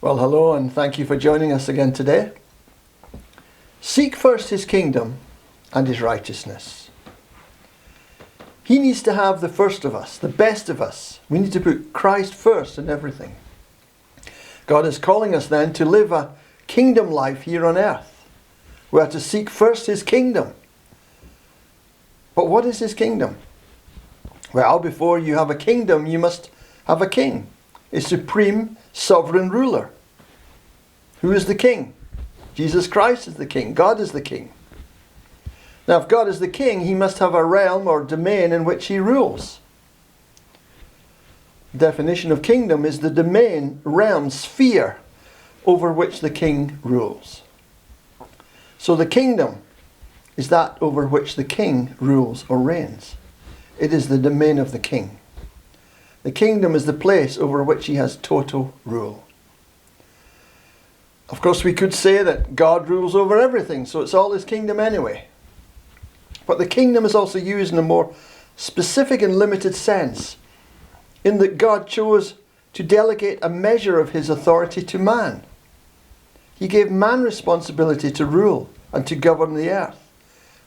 Well, hello, and thank you for joining us again today. Seek first his kingdom and his righteousness. He needs to have the first of us, the best of us. We need to put Christ first in everything. God is calling us then to live a kingdom life here on earth. We are to seek first his kingdom. But what is his kingdom? Well, before you have a kingdom, you must have a king, a supreme sovereign ruler. Who is the king? Jesus Christ is the king. God is the king. Now, if God is the king, he must have a realm or domain in which he rules. The definition of kingdom is the domain, realm, sphere over which the king rules. So the kingdom is that over which the king rules or reigns. It is the domain of the king. The kingdom is the place over which he has total rule. Of course, we could say that God rules over everything, so it's all his kingdom anyway. But the kingdom is also used in a more specific and limited sense, in that God chose to delegate a measure of his authority to man. He gave man responsibility to rule and to govern the earth,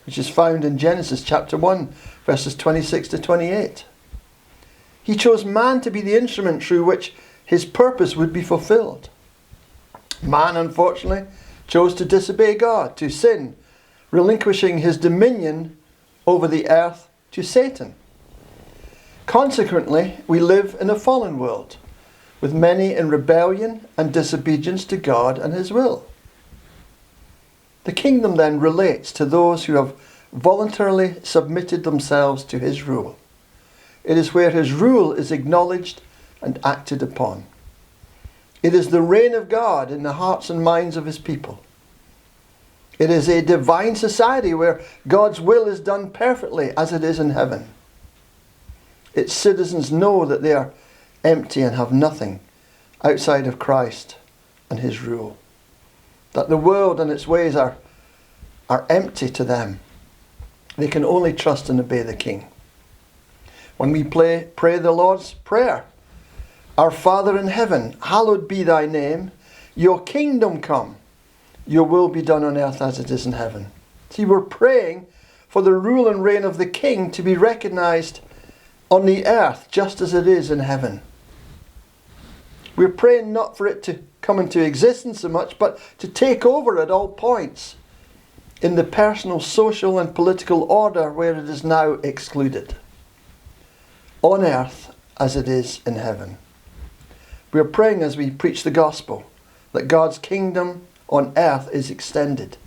which is found in Genesis chapter 1, verses 26 to 28. He chose man to be the instrument through which his purpose would be fulfilled. Man, unfortunately, chose to disobey God, to sin, relinquishing his dominion over the earth to Satan. Consequently, we live in a fallen world, with many in rebellion and disobedience to God and his will. The kingdom then relates to those who have voluntarily submitted themselves to his rule. It is where his rule is acknowledged and acted upon. It is the reign of God in the hearts and minds of his people. It is a divine society where God's will is done perfectly as it is in heaven. Its citizens know that they are empty and have nothing outside of Christ and his rule. That the world and its ways are empty to them. They can only trust and obey the King. When we pray the Lord's Prayer, Our Father in heaven, hallowed be thy name. Your kingdom come. Your will be done on earth as it is in heaven. See, we're praying for the rule and reign of the King to be recognized on the earth just as it is in heaven. We're praying not for it to come into existence so much, but to take over at all points in the personal, social and political order where it is now excluded. On earth as it is in heaven. We are praying as we preach the gospel that God's kingdom on earth is extended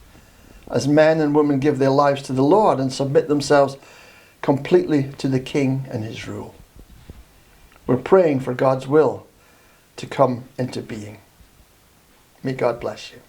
as men and women give their lives to the Lord and submit themselves completely to the King and his rule. We're praying for God's will to come into being. May God bless you.